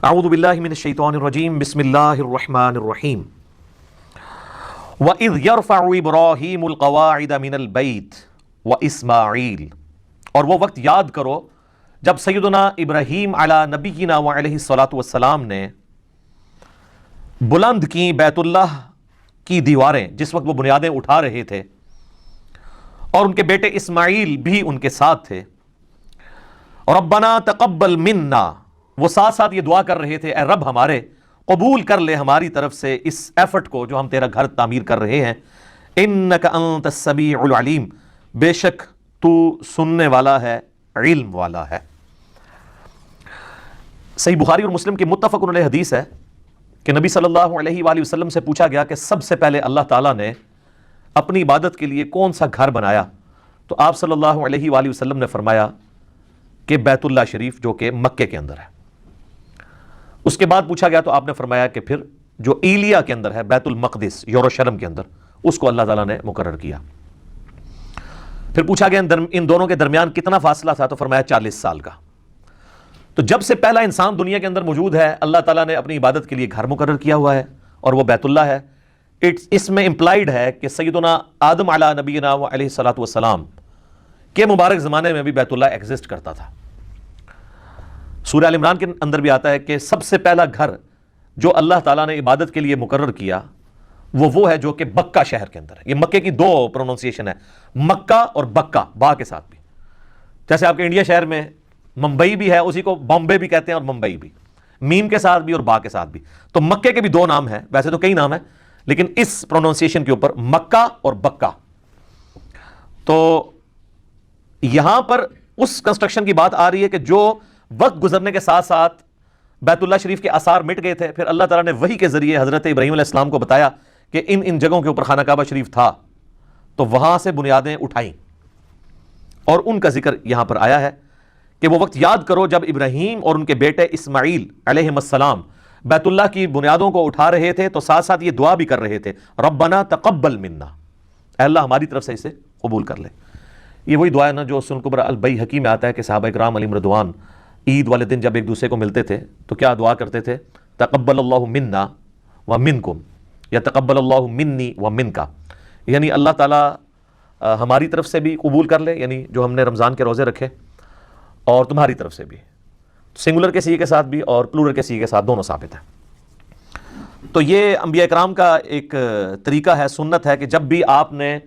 اعوذ باللہ من الشیطان الرجیم بسم اللہ الرحمن الرحیم وَإِذْ يَرْفَعُ إِبْرَاهِيمُ الْقَوَاعِدَ مِنَ الْبَيْتِ وَإِسْمَاعِيلُ، اور وہ وقت یاد کرو جب سیدنا ابراہیم علی نبینا وعلیہ الصلاۃ والسلام نے بلند کی بیت اللہ کی دیواریں، جس وقت وہ بنیادیں اٹھا رہے تھے، اور ان کے بیٹے اسماعیل بھی ان کے ساتھ تھے. ربنا تقبل منا، وہ ساتھ ساتھ یہ دعا کر رہے تھے، اے رب ہمارے قبول کر لے ہماری طرف سے اس ایفرٹ کو جو ہم تیرا گھر تعمیر کر رہے ہیں. انک انت السمیع العلیم، بے شک تو سننے والا ہے، علم والا ہے. صحیح بخاری اور مسلم کی متفق علیہ حدیث ہے کہ نبی صلی اللہ علیہ وآلہ وسلم سے پوچھا گیا کہ سب سے پہلے اللہ تعالیٰ نے اپنی عبادت کے لیے کون سا گھر بنایا؟ تو آپ صلی اللہ علیہ وآلہ وسلم نے فرمایا کہ بیت اللہ شریف، جو کہ مکے کے اندر ہے. اس کے بعد پوچھا گیا تو آپ نے فرمایا کہ پھر جو ایلیا کے اندر ہے، بیت المقدس یروشلم کے اندر، اس کو اللہ تعالیٰ نے مقرر کیا. پھر پوچھا گیا ان دونوں کے درمیان کتنا فاصلہ تھا؟ تو فرمایا 40 سال کا. تو جب سے پہلا انسان دنیا کے اندر موجود ہے، اللہ تعالیٰ نے اپنی عبادت کے لیے گھر مقرر کیا ہوا ہے، اور وہ بیت اللہ ہے. اس میں امپلائیڈ ہے کہ سیدنا آدم علی نبینا علیہ الصلاۃ والسلام کے مبارک زمانے میں بھی بیت اللہ ایگزسٹ کرتا تھا. سورہ ال عمران کے اندر بھی آتا ہے کہ سب سے پہلا گھر جو اللہ تعالیٰ نے عبادت کے لیے مقرر کیا وہ ہے جو کہ بکہ شہر کے اندر ہے. یہ مکے کی دو پروننسیشن ہے، مکہ اور بکہ، با کے ساتھ بھی. جیسے آپ کے انڈیا شہر میں ممبئی بھی ہے، اسی کو بامبے بھی کہتے ہیں، اور ممبئی بھی، میم کے ساتھ بھی اور با کے ساتھ بھی. تو مکے کے بھی دو نام ہیں، ویسے تو کئی نام ہیں، لیکن اس پروننسیشن کے اوپر مکہ اور بکہ. تو یہاں پر اس کنسٹرکشن کی بات آ رہی ہے کہ جو وقت گزرنے کے ساتھ ساتھ بیت اللہ شریف کے آثار مٹ گئے تھے، پھر اللہ تعالیٰ نے وحی کے ذریعے حضرت ابراہیم علیہ السلام کو بتایا کہ ان جگہوں کے اوپر خانہ کعبہ شریف تھا، تو وہاں سے بنیادیں اٹھائیں، اور ان کا ذکر یہاں پر آیا ہے کہ وہ وقت یاد کرو جب ابراہیم اور ان کے بیٹے اسماعیل علیہ السلام بیت اللہ کی بنیادوں کو اٹھا رہے تھے، تو ساتھ ساتھ یہ دعا بھی کر رہے تھے، ربنا تقبل منا، اے اللہ ہماری طرف سے اسے قبول کر لے. یہ وہی دعا ہے نا جو سنن کبری البیہقی میں آتا ہے کہ صحابہ کرام علیہم رضوان عید والے دن جب ایک دوسرے کو ملتے تھے تو کیا دعا کرتے تھے؟ تقبل اللہ منا ومنکم، یا تقبل اللہ منی ومنکا، یعنی اللہ تعالیٰ ہماری طرف سے بھی قبول کر لے، یعنی جو ہم نے رمضان کے روزے رکھے، اور تمہاری طرف سے بھی. سنگولر کے سیغے کے ساتھ بھی اور پلورل کے سیغے کے ساتھ دونوں ثابت ہے. تو یہ انبیاء کرام کا ایک طریقہ ہے، سنت ہے کہ جب بھی آپ نے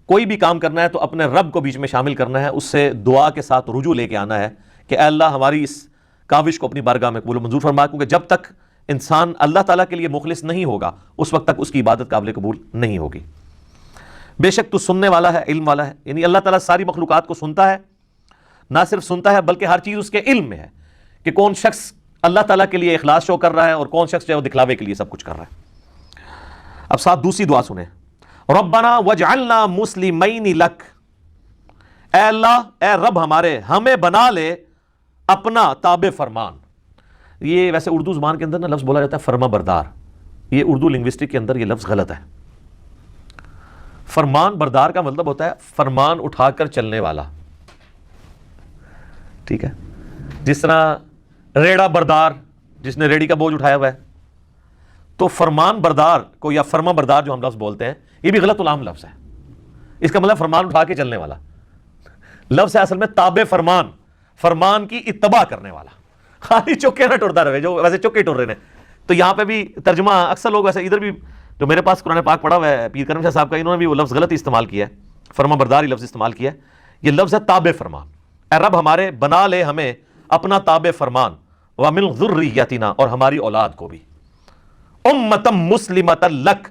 کوئی بھی کام کرنا ہے تو اپنے رب کو بیچ میں شامل کرنا ہے، اس سے دعا کے ساتھ رجوع لے کے آنا ہے کہ اے اللہ ہماری اس کاوش کو اپنی بارگاہ میں قبول و منظور فرما، کیونکہ جب تک انسان اللہ تعالیٰ کے لیے مخلص نہیں ہوگا اس وقت تک اس کی عبادت قابل قبول نہیں ہوگی. بے شک تو سننے والا ہے، علم والا ہے، یعنی اللہ تعالیٰ ساری مخلوقات کو سنتا ہے. نہ صرف سنتا ہے بلکہ ہر چیز اس کے علم میں ہے کہ کون شخص اللہ تعالیٰ کے لیے اخلاص شو کر رہا ہے اور کون شخص جو ہے وہ دکھلاوے کے لیے سب کچھ کر رہا ہے. اب ساتھ دوسری دعا سنیں، ربنا وجعلنا مسلمین لک، اے اللہ، اے رب ہمارے، ہمیں بنا لے اپنا تابع فرمان. یہ ویسے اردو زبان کے اندر نا لفظ بولا جاتا ہے فرما بردار، یہ اردو لنگوسٹک کے اندر یہ لفظ غلط ہے. فرمان بردار کا مطلب ہوتا ہے فرمان اٹھا کر چلنے والا، ٹھیک ہے؟ جس طرح ریڑا بردار، جس نے ریڑی کا بوجھ اٹھایا ہوا ہے. تو فرمان بردار کو یا فرما بردار جو ہم لفظ بولتے ہیں، یہ بھی غلط العام لفظ ہے. اس کا مطلب فرمان اٹھا کے چلنے والا لفظ ہے اصل میں تابع فرمان، فرمان کی اتباع کرنے والا. خالی چکے نہ ٹرتا رہے جو ویسے چکے ٹر رہے ہیں. تو یہاں پہ بھی ترجمہ اکثر لوگ ویسے ادھر بھی جو میرے پاس قرآن پاک پڑھا ہوا ہے پیر کرم شاہ صاحب کا، انہوں نے بھی وہ لفظ غلط استعمال کیا ہے، فرما بردار ہی لفظ استعمال کیا ہے. یہ لفظ ہے تابع فرمان. اے رب ہمارے بنا لے ہمیں اپنا تابع فرمان، وَمِنْ ذُرِّيَّتِنَا، اور ہماری اولاد کو بھی، اُمَّةً مُسْلِمَةً لَكَ،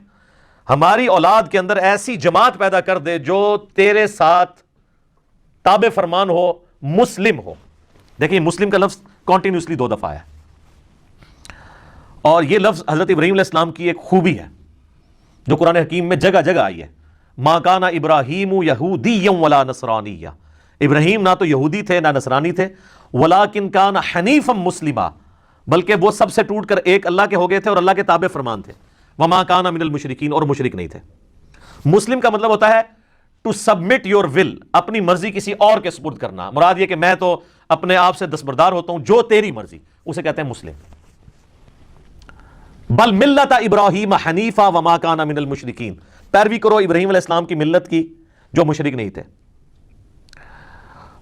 ہماری اولاد کے اندر ایسی جماعت پیدا کر دے جو تیرے ساتھ تابع فرمان ہو، مسلم ہو. دیکھیں مسلم کا لفظ کنٹینیوسلی 2 دفعہ ہے، اور یہ لفظ حضرت ابراہیم علیہ السلام کی ایک خوبی ہے جو قرآن حکیم میں جگہ جگہ آئی ہے. مَا كَانَ إِبْرَاهِيمُ يَهُودِيًّا وَلَا نَصْرَانِيًّا، ابراہیم نہ تو یہودی تھے نہ نصرانی تھے، وَلَٰكِن كَانَ حَنِيفًا مُسْلِمًا، بلکہ وہ سب سے ٹوٹ کر ایک اللہ کے ہو گئے تھے اور اللہ کے تابع فرمان تھے. وَمَا كَانَ مِنَ الْمُشْرِكِينَ، اور مشرک نہیں تھے. مسلم کا مطلب ہوتا ہے ٹو سبمٹ یور ول، اپنی مرضی کسی اور کے سپرد کرنا. مراد یہ کہ میں تو اپنے آپ سے دستبردار ہوتا ہوں، جو تیری مرضی، اسے کہتے ہیں مسلم. بل ملت ابراہیم حنیفا وما کان من المشرکین، پیروی کرو ابراہیم علیہ السلام کی ملت کی جو مشرک نہیں تھے.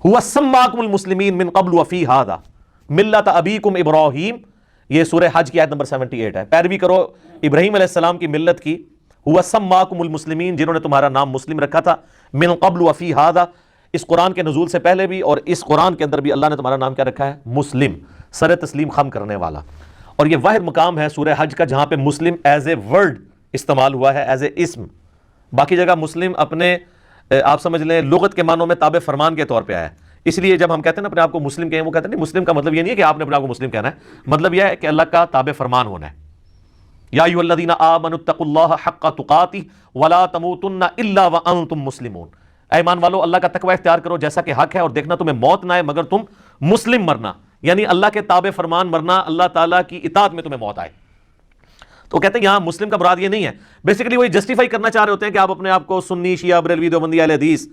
هو سماکم المسلمین من قبل وفی ھذا ملت ابیکم ابراہیم، یہ سورہ حج کی آیت نمبر 78 ہے. پیروی کرو ابراہیم علیہ السلام کی ملت کی. هو سماکم المسلمین، جنہوں نے تمہارا نام مسلم رکھا تھا. من قبل وفی ھذا، اس قرآن کے نزول سے پہلے بھی اور اس قرآن کے اندر بھی اللہ نے تمہارا نام کیا رکھا ہے؟ مسلم، سر تسلیم خم کرنے والا. اور یہ واحد مقام ہے سورہ حج کا جہاں پہ مسلم ایز اے ورڈ استعمال ہوا ہے، ایز اے اسم. باقی جگہ مسلم اپنے آپ سمجھ لیں لغت کے معنوں میں تابع فرمان کے طور پہ آیا ہے. اس لیے جب ہم کہتے ہیں نا اپنے آپ کو مسلم کہیں، وہ کہتے ہیں نہیں، مسلم کا مطلب یہ نہیں ہے کہ آپ نے اپنے آپ کو مسلم کہنا ہے، مطلب یہ ہے کہ اللہ کا تابع فرمان ہونا ہے. یا ایھا الذین آمنوا اتقوا اللہ حق تقاتہ ولا تموتن الا وانتم مسلمون، اے ایمان والو اللہ کا تقوی اختیار کرو جیسا کہ حق ہے، اور دیکھنا تمہیں موت نہ آئے مگر تم مسلم مرنا، یعنی اللہ کے تابع فرمان مرنا، اللہ تعالیٰ کی اطاعت میں تمہیں موت آئے. تو کہتے ہیں یہاں مسلم کا مراد یہ نہیں ہے. بیسیکلی وہی جسٹیفائی کرنا چاہ رہے ہوتے ہیں کہ آپ اپنے آپ کو سنی، شیعہ، بریلوی، دیوبندی، اہل حدیث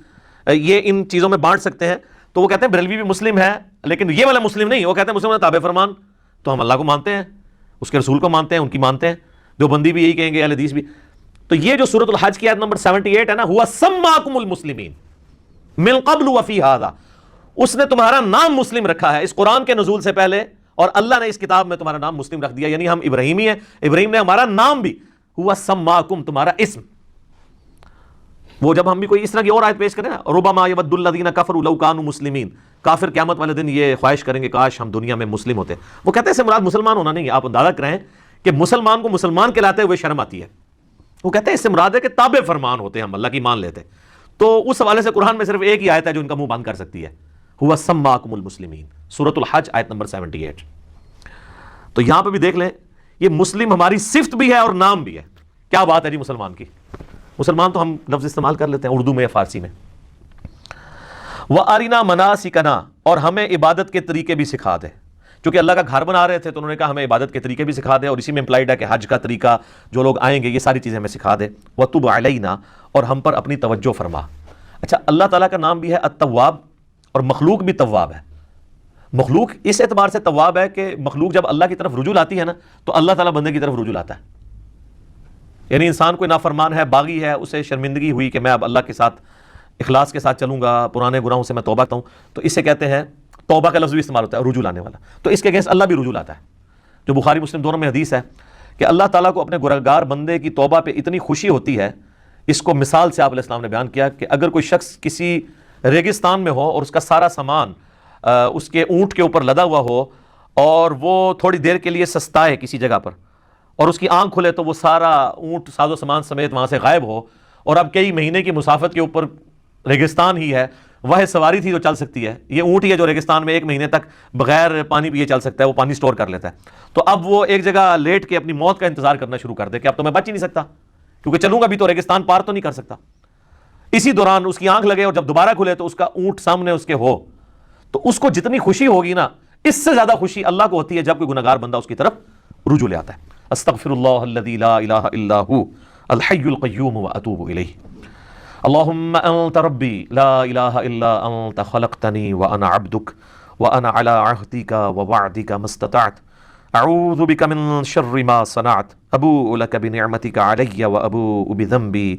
یہ ان چیزوں میں بانٹ سکتے ہیں. تو وہ کہتے ہیں بریلوی بھی مسلم ہے لیکن یہ والا مسلم نہیں. وہ کہتے ہیں مسلم تابع فرمان، تو ہم اللہ کو مانتے ہیں، اس کے رسول کو مانتے ہیں، ان کی مانتے ہیں. دیوبندی بھی یہی کہیں گے، اہل حدیث بھی. تو یہ جو سورۃ الحج کی آیت نمبر 78 ہے نا، ہوا سماکم المسلمین من قبل وفی ھذا، اس نے تمہارا نام مسلم رکھا ہے اس قرآن کے نزول سے پہلے، اور اللہ نے اس کتاب میں تمہارا نام مسلم رکھ دیا، یعنی ہم ابراہیمی ہیں، ابراہیم نے ہمارا نام بھی. ہوا سماکم، تمہارا اسم. وہ جب ہم بھی کوئی اس طرح کی اور آیت پیش کریں نا، ربما یود الذین کفروا لو کانوا مسلمین، کافر قیامت والے دن یہ خواہش کریں گے کاش ہم دنیا میں مسلم ہوتے. وہ کہتے ہیں اس سے مراد مسلمان ہونا نہیں ہے. آپ اندازہ کریں کہ مسلمان کو مسلمان کہلاتے ہوئے شرم آتی ہے. وہ کہتے ہیں اس سے مراد ہے کہ تابع فرمان ہوتے ہیں، ہم اللہ کی مان لیتے. تو اس حوالے سے قرآن میں صرف ایک ہی آیت ہے جو ان کا منہ بند کر سکتی ہے، ہوا سماکم المسلمین، سورۃ الحج آیت نمبر 78. تو یہاں پہ بھی دیکھ لیں یہ مسلم ہماری صفت بھی ہے اور نام بھی ہے. کیا بات ہے جی مسلمان کی. مسلمان تو ہم لفظ استعمال کر لیتے ہیں اردو میں یا فارسی میں. وَأَرِنَا مَنَاسِكَنَا، اور ہمیں عبادت کے طریقے بھی سکھا دے. چونکہ اللہ کا گھر بنا رہے تھے تو انہوں نے کہا ہمیں عبادت کے طریقے بھی سکھا دے، اور اسی میں امپلائڈ ہے کہ حج کا طریقہ جو لوگ آئیں گے یہ ساری چیزیں ہمیں سکھا دے. وَتُبْ عَلَيْنَا، اور ہم پر اپنی توجہ فرما. اچھا، اللہ تعالیٰ کا نام بھی ہے التواب، اور مخلوق بھی تواب ہے. مخلوق اس اعتبار سے تواب ہے کہ مخلوق جب اللہ کی طرف رجوع آتی ہے نا تو اللہ تعالیٰ بندے کی طرف رجوع آتا ہے. یعنی انسان کوئی نافرمان ہے، باغی ہے، اسے شرمندگی ہوئی کہ میں اب اللہ کے ساتھ اخلاص کے ساتھ چلوں گا، پرانے گناہوں سے میں توبہ کرتا ہوں، تو اسے کہتے ہیں توبہ کا لفظ بھی استعمال ہوتا ہے، رجوع لانے والا. تو اس کے اگینسٹ اللہ بھی رجوع لاتا ہے، جو بخاری مسلم دونوں میں حدیث ہے کہ اللہ تعالیٰ کو اپنے گنہگار بندے کی توبہ پہ اتنی خوشی ہوتی ہے. اس کو مثال سے آپ علیہ السلام نے بیان کیا کہ اگر کوئی شخص کسی ریگستان میں ہو اور اس کا سارا سامان اس کے اونٹ کے اوپر لدا ہوا ہو، اور وہ تھوڑی دیر کے لیے سستائے کسی جگہ پر، اور اس کی آنکھ کھلے تو وہ سارا اونٹ ساز و سامان سمیت وہاں سے غائب ہو، اور اب کئی مہینے کی مسافت کے اوپر ریگستان ہی ہے، وہ سواری تھی جو چل سکتی ہے، یہ اونٹ ہی ہے جو ریگستان میں ایک مہینے تک بغیر پانی پیے چل سکتا ہے، وہ پانی سٹور کر لیتا ہے. تو اب وہ ایک جگہ لیٹ کے اپنی موت کا انتظار کرنا شروع کر دے کہ اب تو میں بچ ہی نہیں سکتا، کیونکہ چلوں گا بھی تو ریگستان پار تو نہیں کر سکتا. اسی دوران اس کی آنکھ لگے اور جب دوبارہ کھلے تو اس کا اونٹ سامنے اس کے ہو، تو اس کو جتنی خوشی ہوگی نا، اس سے زیادہ خوشی اللہ کو ہوتی ہے جب کوئی گنہگار بندہ اس کی طرف رجوع لے آتا ہے. استغفر اللہ الذی لا الہ الا هو الحی القیوم واتوب الیہ. اللہم انت ربی لا الہ الا انت خلقتنی وانا عبدک وانا علی عہدک ووعدک ما استطعت اعوذ بک من شر ما صنعت ابوء لک بنعمتک علی وابوء بذنبی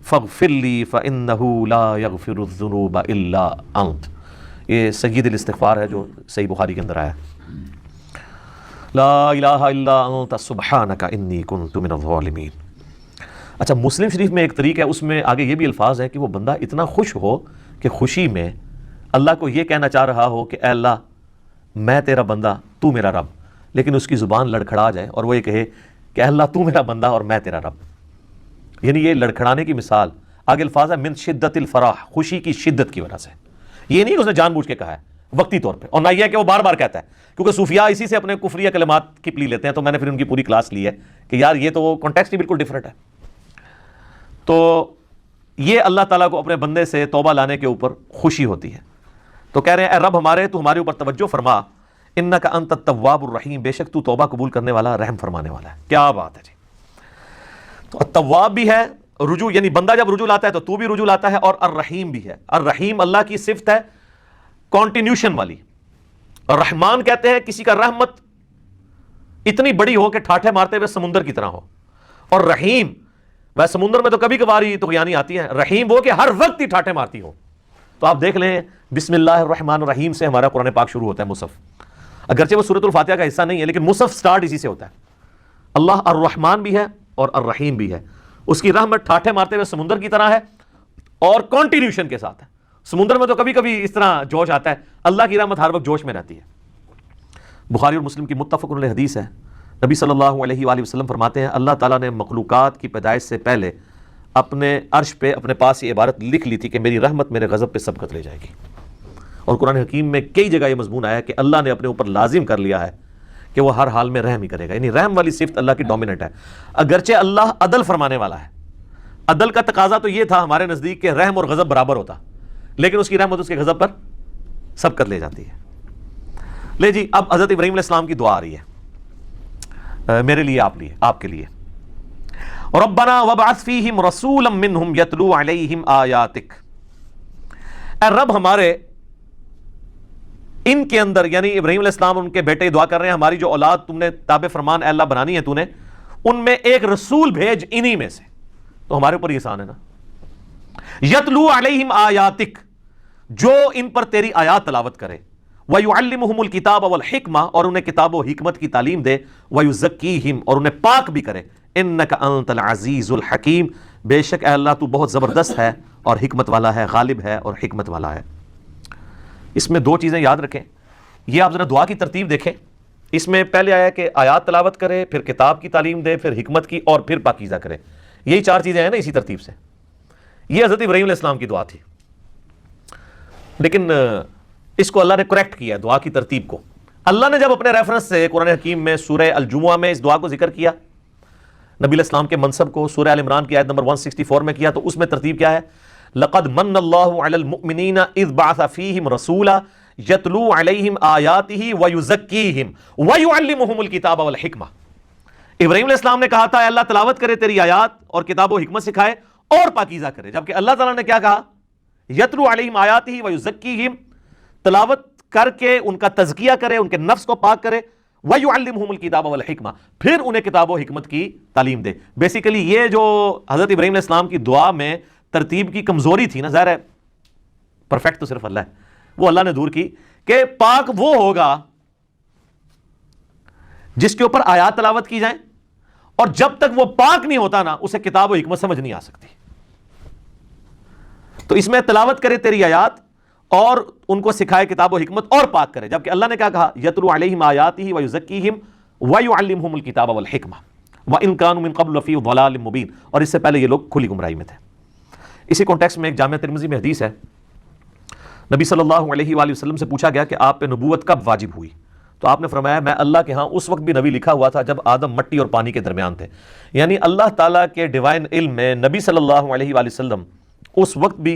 فاغفر لی فانہ لا یغفر الذنوب الا انت. یہ سید الاستغفار ہے جو صحیح بخاری کے اندر آیا ہے. لا الہ الا انت سبحانک انی کنت من الظالمین. اچھا، مسلم شریف میں ایک طریقہ ہے، اس میں آگے یہ بھی الفاظ ہے کہ وہ بندہ اتنا خوش ہو کہ خوشی میں اللہ کو یہ کہنا چاہ رہا ہو کہ اے اللہ میں تیرا بندہ، تو میرا رب، لیکن اس کی زبان لڑکھڑا جائے اور وہ یہ کہے کہ اے اللہ تو میرا بندہ اور میں تیرا رب. یعنی یہ لڑکھڑانے کی مثال آگے الفاظ ہے من شدت الفرح، خوشی کی شدت کی وجہ سے. یہ نہیں کہ اس نے جان بوجھ کے کہا ہے وقتی طور پہ، اور نہ یہ ہے کہ وہ بار بار کہتا ہے، کیونکہ صوفیاء اسی سے اپنے کفریہ کلمات کی پلی لیتے ہیں. تو میں نے پھر ان کی پوری کلاس لی ہے کہ یار یہ تو کانٹیکسٹ ہی بالکل ڈیفرنٹ ہے. تو یہ اللہ تعالیٰ کو اپنے بندے سے توبہ لانے کے اوپر خوشی ہوتی ہے. تو کہہ رہے ہیں اے رب ہمارے تو ہمارے اوپر توجہ فرما، انک انت التواب الرحیم، بے شک تو توبہ قبول کرنے والا، رحم فرمانے والا ہے. کیا بات ہے جی. تو التواب بھی ہے رجوع، یعنی بندہ جب رجوع لاتا ہے تو بھی رجوع لاتا ہے، اور الرحیم بھی ہے. الرحیم اللہ کی صفت ہے کانٹینیوشن والی. اور رحمان کہتے ہیں کسی کا رحمت اتنی بڑی ہو کہ ٹھاٹھے مارتے ہوئے سمندر کی طرح ہو، اور رحیم، وہ سمندر میں تو کبھی کبھار ہی طغیانی آتی ہیں، رحیم وہ کہ ہر وقت ہی ٹھاٹھے مارتی ہو۔ تو آپ دیکھ لیں بسم اللہ الرحمن الرحیم سے ہمارا قرآن پاک شروع ہوتا ہے، مصحف، اگرچہ وہ سورۃ الفاتحہ کا حصہ نہیں ہے لیکن مصحف سٹارٹ اسی سے ہوتا ہے۔ اللہ الرحمن بھی ہے اور الرحیم بھی ہے، اس کی رحمت ٹھاٹھے مارتے ہوئے سمندر کی طرح ہے اور کنٹینیوشن کے ساتھ ہے۔ سمندر میں تو کبھی کبھی اس طرح جوش آتا ہے، اللہ کی رحمت ہر وقت جوش میں رہتی ہے۔ بخاری اور مسلم کی متفق علیہ حدیث ہے، نبی صلی اللہ علیہ وآلہ وسلم فرماتے ہیں اللہ تعالیٰ نے مخلوقات کی پیدائش سے پہلے اپنے عرش پہ اپنے پاس یہ عبارت لکھ لی تھی کہ میری رحمت میرے غضب پہ سبقت لے جائے گی، اور قرآن حکیم میں کئی جگہ یہ مضمون آیا کہ اللہ نے اپنے اوپر لازم کر لیا ہے کہ وہ ہر حال میں رحم ہی کرے گا، یعنی رحم والی صفت اللہ کی ڈومیننٹ ہے۔ اگرچہ اللہ عدل فرمانے والا ہے، عدل کا تقاضا تو یہ تھا ہمارے نزدیک کہ رحم اور غضب برابر ہوتا، لیکن اس کی رحمت اس کے غضب پر سبقت لے جاتی ہے۔ لے جی، اب حضرت ابراہیم علیہ السلام کی دعا آ رہی ہے میرے لیے، آپ کے لیے۔ ربنا وابعث فیہم رسولا منہم یتلو علیہم آیاتک، اے رب ہمارے ان کے اندر، یعنی ابراہیم علیہ السلام ان کے بیٹے دعا کر رہے ہیں ہماری جو اولاد تم نے تابع فرمان اے اللہ بنانی ہے تو نے، ان میں ایک رسول بھیج انہی میں سے، تو ہمارے اوپر احسان ہے نا۔ یتلو علیہم آیاتک، جو ان پر تیری آیات تلاوت کرے، وَيُعَلِّمُهُمُ الْكِتَابَ وَالْحِكْمَةَ، اور انہیں کتاب و حکمت کی تعلیم دے، وَيُزَكِّيهِمْ، اور انہیں پاک بھی کرے، إِنَّكَ أَنْتَ الْعَزِيزُ الْحَكِيمُ، بے شک اے اللہ تو بہت زبردست ہے اور حکمت والا ہے، غالب ہے اور حکمت والا ہے۔ اس میں دو چیزیں یاد رکھیں، یہ آپ ذرا دعا کی ترتیب دیکھیں، اس میں پہلے آیا کہ آیات تلاوت کرے، پھر کتاب کی تعلیم دے، پھر حکمت کی، اور پھر پاکیزہ کرے، یہی چار چیزیں ہیں نا اسی ترتیب سے۔ یہ حضرت ابراہیم علیہ السلام کی دعا تھی، لیکن اس کو اللہ نے کریکٹ کیا دعا کی ترتیب کو۔ اللہ نے جب اپنے ریفرنس سے قرآن حکیم میں سورہ الجمعہ میں اس دعا کو ذکر کیا، نبی علیہ السلام کے منصب کو سورہ آل عمران کی آیت نمبر 164 میں کیا، تو اس میں ترتیب کیا ہے؟ لَقَدْ مَنَّ اللَّهُ عَلَى الْمُؤْمِنِينَ إِذْ بَعَثَ فِيهِمْ رَسُولًا يَتْلُو عَلَيْهِمْ آيَاتِهِ وَيُزَكِّيهِمْ وَيُعَلِّمُهُمُ الْكِتَابَ وَالْحِكْمَةَ۔ ابراہیم علیہ السلام نے کہا تھا اے اللہ تلاوت کرے تیری آیات اور کتاب و حکمت سکھائے اور پاکیزہ کرے، جبکہ اللہ تعالیٰ نے کیا کہا؟ یتلو علیہم آیاتہ ویزکیہم، تلاوت کر کے ان کا تزکیہ کرے، ان کے نفس کو پاک کرے، وَيُعَلِّمُهُمُ الْكِتَابَ وَالْحِكْمَةَ، پھر انہیں کتاب و حکمت کی تعلیم دے۔ بیسیکلی یہ جو حضرت ابراہیم علیہ السلام کی دعا میں ترتیب کی کمزوری تھی نا، ظاہر ہے پرفیکٹ تو صرف اللہ ہے، وہ اللہ نے دور کی کہ پاک وہ ہوگا جس کے اوپر آیات تلاوت کی جائیں، اور جب تک وہ پاک نہیں ہوتا نا اسے کتاب و حکمت سمجھ نہیں آ سکتی۔ تو اس میں تلاوت کرے تیری آیات اور ان کو سکھائے کتاب و حکمت اور پاک کرے، جبکہ اللہ نے کیا کہا؟ یتلو علیہم آیاتہ ویزکیہم ویعلمہم الکتاب والحکمہ وان کانوا من قبل لفی ضلال مبین، اور اس سے پہلے یہ لوگ کھلی گمراہی میں تھے۔ اسی کانٹیکسٹ میں ایک جامعہ ترمذی میں حدیث ہے، نبی صلی اللہ علیہ وآلہ وسلم سے پوچھا گیا کہ آپ پہ نبوت کب واجب ہوئی؟ تو آپ نے فرمایا میں اللہ کے ہاں اس وقت بھی نبی لکھا ہوا تھا جب آدم مٹی اور پانی کے درمیان تھے، یعنی اللہ تعالیٰ کے ڈیوائن علم میں نبی صلی اللہ علیہ وآلہ وسلم اس وقت بھی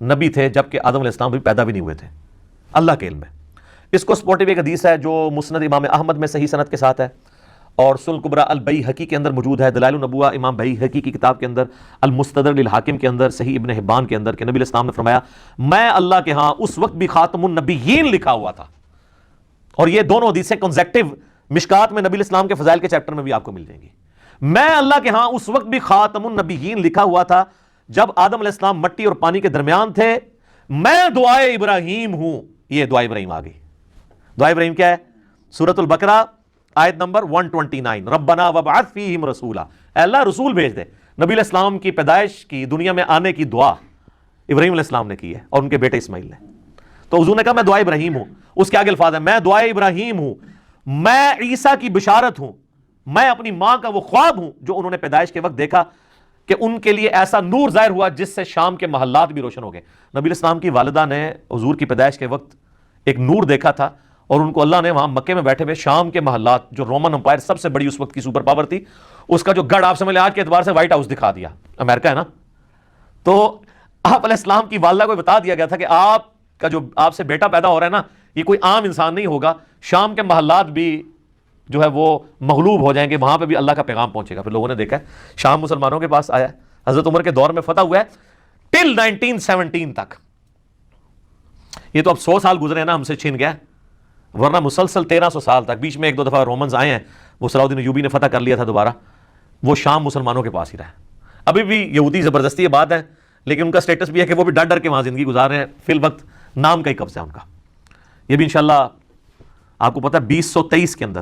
نبی تھے جبکہ آدم علیہ السلام بھی پیدا بھی نہیں ہوئے تھے، اللہ کے علم میں۔ اس کو سپورٹیو ایک حدیث ہے جو مسند امام احمد میں صحیح سند کے ساتھ ہے، اور سنن کبریٰ البیہقی کے اندر موجود ہے، دلائل النبوہ امام بیہقی کی کتاب کے اندر، المستدرک للحاکم کے اندر، صحیح ابن حبان کے اندر، کہ نبی علیہ السلام نے فرمایا میں اللہ کے ہاں اس وقت بھی خاتم النبیین لکھا ہوا تھا۔ اور یہ دونوں حدیثیں کنزیکٹیو مشکات میں نبی علیہ السلام کے فضائل کے چیپٹر میں بھی آپ کو مل جائیں گی۔ میں اللہ کے ہاں اس وقت بھی خاتم النبیین لکھا ہوا تھا جب آدم علیہ السلام مٹی اور پانی کے درمیان تھے، میں دعائے ابراہیم ہوں۔ یہ دعائے ابراہیم آ گئی۔ دعائے ابراہیم کیا ہے؟ سورۃ البقرہ آیت نمبر 129، ربنا وابعث فیہم رسولا، اے اللہ رسول بھیج دے۔ نبی علیہ السلام کی پیدائش کی، دنیا میں آنے کی دعا ابراہیم علیہ السلام نے کی ہے اور ان کے بیٹے اسماعیل نے۔ تو حضور نے کہا میں دعائے ابراہیم ہوں، اس کے آگے الفاظ ہے میں دعائے ابراہیم ہوں، میں عیسیٰ کی بشارت ہوں، میں اپنی ماں کا وہ خواب ہوں جو انہوں نے پیدائش کے وقت دیکھا کہ ان کے لیے ایسا نور ظاہر ہوا جس سے شام کے محلات بھی روشن ہو گئے۔ نبی علیہ السلام کی والدہ نے حضور کی پیدائش کے وقت ایک نور دیکھا تھا، اور ان کو اللہ نے وہاں مکے میں بیٹھے ہوئے شام کے محلات، جو رومن امپائر سب سے بڑی اس وقت کی سپر پاور تھی، اس کا جو گڑھ آپ سمجھ لیں آج کے اعتبار سے وائٹ ہاؤس دکھا دیا، امریکہ ہے نا۔ تو آپ علیہ السلام کی والدہ کو بتا دیا گیا تھا کہ آپ کا جو آپ سے بیٹا پیدا ہو رہا ہے نا، یہ کوئی عام انسان نہیں ہوگا، شام کے محلات بھی جو ہے وہ مغلوب ہو جائیں گے، وہاں پہ بھی اللہ کا پیغام پہنچے گا۔ پھر لوگوں نے دیکھا ہے شام مسلمانوں کے پاس آیا ہے، حضرت عمر کے دور میں فتح ہوا ہے ٹل 1917 تک۔ یہ تو اب 100 سال گزرے ہیں نا، ہم سے چھین گیا، ورنہ مسلسل 1300 سال تک، بیچ میں ایک دو دفعہ رومنز آئے ہیں، وہ صلاح الدین ایوبی نے فتح کر لیا تھا دوبارہ، وہ شام مسلمانوں کے پاس ہی رہا ہے. ابھی بھی یہودی زبردستی یہ بات ہے، لیکن ان کا سٹیٹس بھی ہے کہ وہ بھی ڈر ڈر کے وہاں زندگی گزار رہے ہیں، فی الوقت نام کا ہی قبضہ ہے ان کا. یہ بھی انشاءاللہ آپ کو پتا ہے 2023 کے اندر،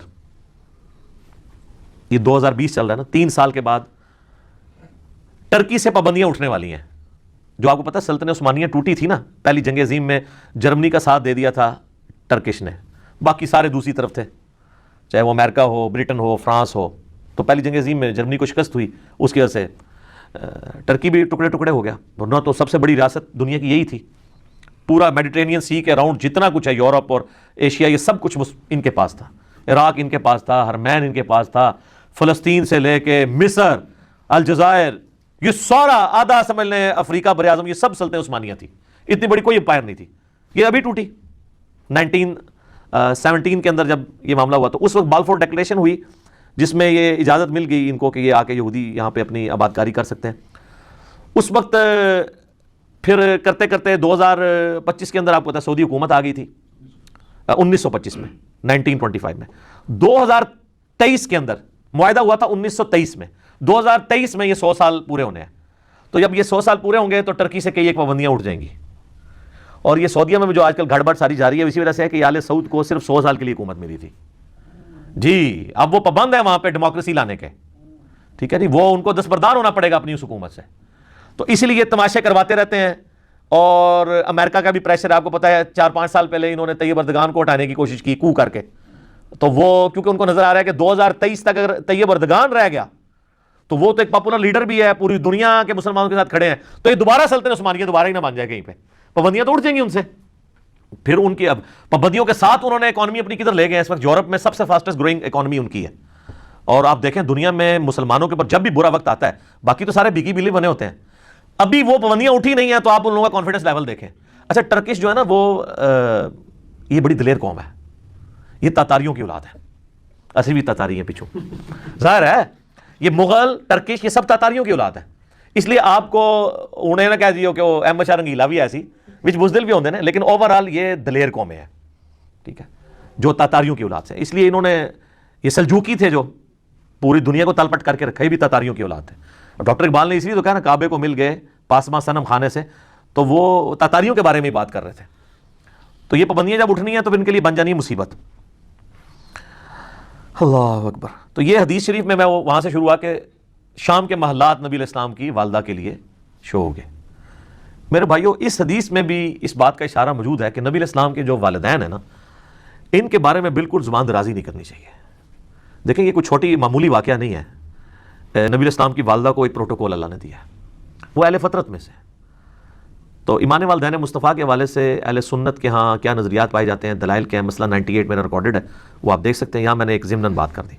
یہ 2020 چل رہا ہے نا، 3 سال کے بعد ٹرکی سے پابندیاں اٹھنے والی ہیں. جو آپ کو پتا ہے سلطنت عثمانیہ ٹوٹی تھی نا، پہلی جنگ عظیم میں جرمنی کا ساتھ دے دیا تھا ٹرکش نے، باقی سارے دوسری طرف تھے، چاہے وہ امریکہ ہو، برٹن ہو، فرانس ہو. تو پہلی جنگ عظیم میں جرمنی کو شکست ہوئی، اس کی وجہ سے ٹرکی بھی ٹکڑے ٹکڑے ہو گیا، ورنہ تو سب سے بڑی ریاست دنیا کی یہی تھی. پورا میڈیٹرینین سی کے اراؤنڈ جتنا کچھ ہے، یورپ اور ایشیا، یہ سب کچھ ان کے پاس تھا. عراق ان کے پاس تھا، حرمین ان کے پاس تھا، فلسطین سے لے کے مصر، الجزائر، یہ سارا آدھا سمجھ لیں افریقہ بر اعظم، یہ سب سلطنت عثمانیہ تھی. اتنی بڑی کوئی امپائر نہیں تھی. یہ ابھی ٹوٹی 1917 کے اندر جب یہ معاملہ ہوا، تو اس وقت بالفور ڈیکلیریشن ہوئی جس میں یہ اجازت مل گئی ان کو کہ یہ آ کے یہودی یہاں پہ اپنی آباد کاری کر سکتے ہیں. اس وقت پھر کرتے کرتے 2025 کے اندر آپ کو پتا ہے سعودی حکومت آ گئی تھی 1925 میں، 1925 میں. 2023 کے اندر معاہدہ ہوا تھا 1923 میں، 2023 میں یہ 100 سال پورے ہونے ہیں. تو جب یہ 100 سال پورے ہوں گے تو ٹرکی سے کئی ایک پابندیاں اٹھ جائیں گی. اور یہ سعودیہ میں جو آج کل گڑبڑ ساری جاری ہے، اسی وجہ سے ہے کہ آل سعود کو صرف 100 سال کے لیے حکومت ملی تھی جی. اب وہ پابند ہے وہاں پہ ڈیموکریسی لانے کے، ٹھیک ہے جی، وہ ان کو دستبردار ہونا پڑے گا اپنی اس حکومت سے. تو اسی لیے یہ تماشے کرواتے رہتے ہیں. اور امریکہ کا بھی پریشر آپ کو پتا ہے، 4-5 سال پہلے انہوں نے طیب اردگان کو ہٹانے کی کوشش کی کو کر کے. تو وہ کیونکہ ان کو نظر آ رہا ہے کہ 2023 تک اگر طیب اردگان رہ گیا تو وہ تو ایک پاپولر لیڈر بھی ہے، پوری دنیا کے مسلمانوں کے ساتھ کھڑے ہیں، تو یہ دوبارہ سلطنت عثمانیہ دوبارہ ہی نہ بن جائے کہیں پہ، پابندیاں تو اٹھ جائیں گی ان سے. پھر ان کی اب پابندیوں کے ساتھ انہوں نے اکانومی اپنی کدھر لے گئے. اس وقت یورپ میں سب سے فاسٹسٹ گروئنگ اکانومی ان کی ہے. اور آپ دیکھیں دنیا میں مسلمانوں کے اوپر جب بھی برا وقت آتا ہے، باقی تو سارے بگی بلی بنے ہوتے ہیں، ابھی وہ پابندیاں اٹھی نہیں ہیں تو آپ ان لوگوں کا کانفیڈنس لیول دیکھیں. اچھا ٹرکش جو ہے نا، وہ یہ بڑی دلیر قوم ہے، یہ تاتاریوں کی اولاد ہے، اصلی بھی تاتاری ہیں پیچھو، ظاہر ہے یہ مغل ٹرکش یہ سب تاتاریوں کی اولاد ہے. اس لیے آپ کو انہیں نہ کہہ دیو کہ وہ احمد شاہ رنگیلا بھی ایسی وچ بزدل بھی ہوتے ہیں، لیکن اوورآل یہ دلیر قومیں ہیں، ٹھیک ہے، جو تاتاریوں کی اولاد سے. اس لیے انہوں نے یہ سلجوکی تھے جو پوری دنیا کو تلپٹ کر کے رکھا، بھی تاتاریوں کی اولاد ہے. ڈاکٹر اقبال نے اس لیے تو کہا نا کعبے کو مل گئے پاسما صنم خانے سے، تو وہ تاتاریوں کے بارے میں بات کر رہے تھے. تو یہ پابندیاں جب اٹھنی ہیں تو ان کے لیے بن جانی ہے مصیبت. اللہ اکبر. تو یہ حدیث شریف میں وہاں سے شروع ہوا کہ شام کے محلات نبی علیہ السلام کی والدہ کے لیے شو ہو گئے. میرے بھائیو اس حدیث میں بھی اس بات کا اشارہ موجود ہے کہ نبی علیہ السلام کے جو والدین ہیں نا، ان کے بارے میں بالکل زبان درازی نہیں کرنی چاہیے. دیکھیں یہ کوئی چھوٹی معمولی واقعہ نہیں ہے. نبی علیہ السلام کی والدہ کو ایک پروٹوکول اللہ نے دیا ہے، وہ اہل فطرت میں سے. تو ایمان والدین مصطفیٰ کے حوالے سے اہل سنت کے ہاں کیا نظریات پائے جاتے ہیں، دلائل کیا ہیں، مسئلہ 98 میرا ریکارڈڈ ہے، وہ آپ دیکھ سکتے ہیں. یہاں میں نے ایک ضمناً بات کر دی.